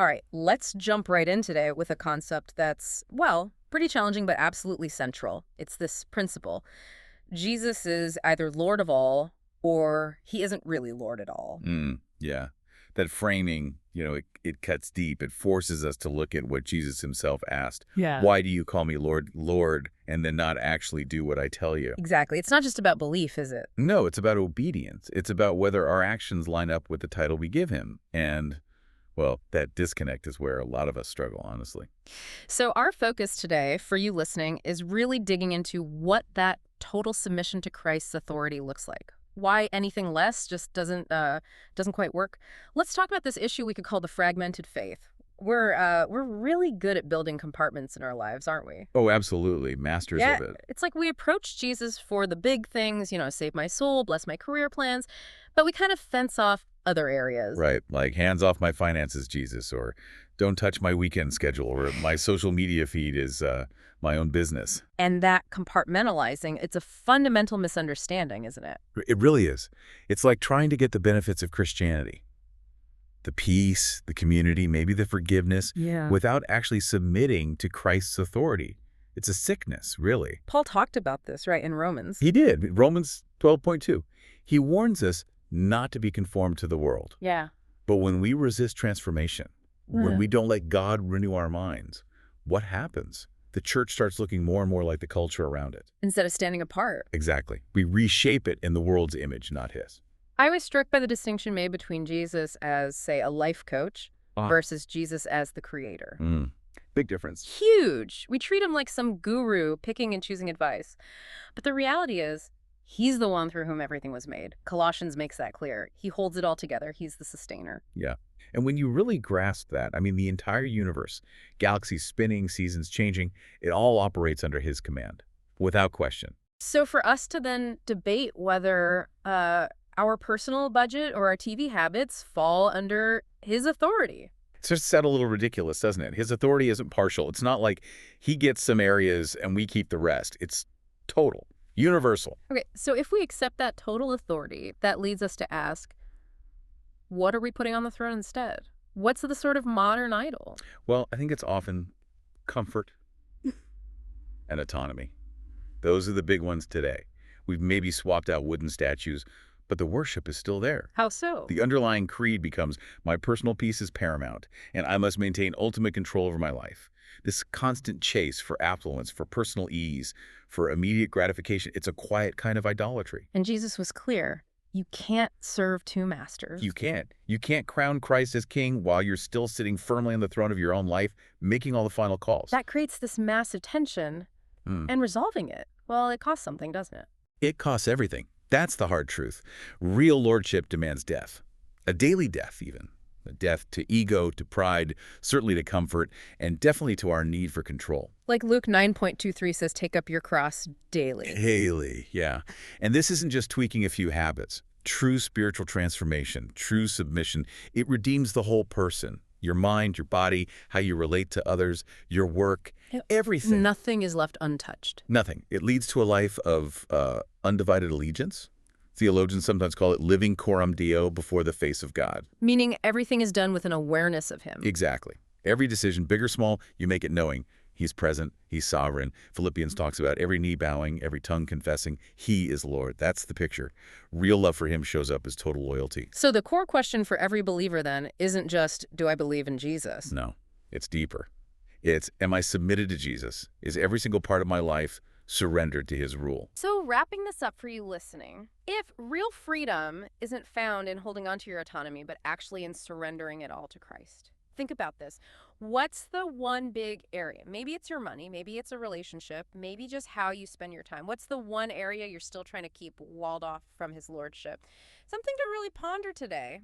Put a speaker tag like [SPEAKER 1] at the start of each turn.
[SPEAKER 1] All right, let's jump right in today with a concept that's, well, pretty challenging but absolutely central. It's this principle. Jesus is either Lord of all or he isn't really Lord at all.
[SPEAKER 2] Yeah. That framing, it cuts deep. It forces us to look at what Jesus himself asked.
[SPEAKER 1] Yeah.
[SPEAKER 2] Why do you call me Lord, Lord, and then not actually do what I tell you?
[SPEAKER 1] Exactly. It's not just about belief, is it?
[SPEAKER 2] No, it's about obedience. It's about whether our actions line up with the title we give him. And, well, that disconnect is where a lot of us struggle, honestly.
[SPEAKER 1] So our focus today, for you listening, is really digging into what that total submission to Christ's authority looks like. Why anything less just doesn't quite work. Let's talk about this issue we could call the fragmented faith. We're really good at building compartments in our lives, aren't we?
[SPEAKER 2] Oh, absolutely. Masters
[SPEAKER 1] Yeah,
[SPEAKER 2] of it.
[SPEAKER 1] it's like we approach Jesus for the big things, save my soul, bless my career plans, but we kind of fence off other areas.
[SPEAKER 2] Right. Like, hands off my finances, Jesus, or don't touch my weekend schedule, or my social media feed is my own business.
[SPEAKER 1] And that compartmentalizing, it's a fundamental misunderstanding, isn't it?
[SPEAKER 2] It really is. It's like trying to get the benefits of Christianity, the peace, the community, maybe the forgiveness, without actually submitting to Christ's authority. It's a sickness, really.
[SPEAKER 1] Paul talked about this, right, in Romans.
[SPEAKER 2] He did. Romans 12:2. He warns us not to be conformed to the world.
[SPEAKER 1] Yeah.
[SPEAKER 2] But when we resist transformation, when we don't let God renew our minds, what happens? The church starts looking more and more like the culture around it.
[SPEAKER 1] Instead of standing apart.
[SPEAKER 2] Exactly. We reshape it in the world's image, not his.
[SPEAKER 1] I was struck by the distinction made between Jesus as, say, a life coach versus Jesus as the creator.
[SPEAKER 2] Big difference.
[SPEAKER 1] Huge. We treat him like some guru picking and choosing advice. But the reality is, he's the one through whom everything was made. Colossians makes that clear. He holds it all together. He's the sustainer.
[SPEAKER 2] Yeah. And when you really grasp that, I mean, the entire universe, galaxies spinning, seasons changing, it all operates under his command, without question.
[SPEAKER 1] So for us to then debate whether our personal budget or our TV habits fall under his authority.
[SPEAKER 2] It's just sound a little ridiculous, doesn't it? His authority isn't partial. It's not like he gets some areas and we keep the rest. It's total, universal.
[SPEAKER 1] Okay, so if we accept that total authority, that leads us to ask, what are we putting on the throne instead? What's the sort of modern idol?
[SPEAKER 2] Well, I think it's often comfort and autonomy. Those are the big ones today. We've maybe swapped out wooden statues, but the worship is still there.
[SPEAKER 1] How so?
[SPEAKER 2] The underlying creed becomes, my personal peace is paramount, and I must maintain ultimate control over my life. This constant chase for affluence, for personal ease, for immediate gratification, it's a quiet kind of idolatry.
[SPEAKER 1] And Jesus was clear. You can't serve two masters.
[SPEAKER 2] You can't. You can't crown Christ as king while you're still sitting firmly on the throne of your own life, making all the final calls.
[SPEAKER 1] That creates this massive tension, and resolving it, well, it costs something, doesn't it?
[SPEAKER 2] It costs everything. That's the hard truth. Real lordship demands death. A daily death, even. A death to ego, to pride, certainly to comfort, and definitely to our need for control.
[SPEAKER 1] Like Luke 9:23 says, take up your cross daily.
[SPEAKER 2] Daily, yeah. And this isn't just tweaking a few habits. True spiritual transformation, true submission, it redeems the whole person. Your mind, your body, how you relate to others, your work, everything.
[SPEAKER 1] Nothing is left untouched.
[SPEAKER 2] Nothing. It leads to a life of undivided allegiance. Theologians sometimes call it living coram Deo before the face of God.
[SPEAKER 1] Meaning everything is done with an awareness of him.
[SPEAKER 2] Exactly. Every decision, big or small, you make it knowing he's present, he's sovereign. Philippians talks about every knee bowing, every tongue confessing, he is Lord. That's the picture. Real love for him shows up as total loyalty.
[SPEAKER 1] So the core question for every believer then isn't just, do I believe in Jesus?
[SPEAKER 2] No, it's deeper. It's, am I submitted to Jesus? Is every single part of my life surrendered to his rule?
[SPEAKER 1] So wrapping this up for you listening, if real freedom isn't found in holding on to your autonomy, but actually in surrendering it all to Christ, think about this. What's the one big area? Maybe it's your money, maybe it's a relationship, maybe just how you spend your time. What's the one area you're still trying to keep walled off from his lordship? Something to really ponder today.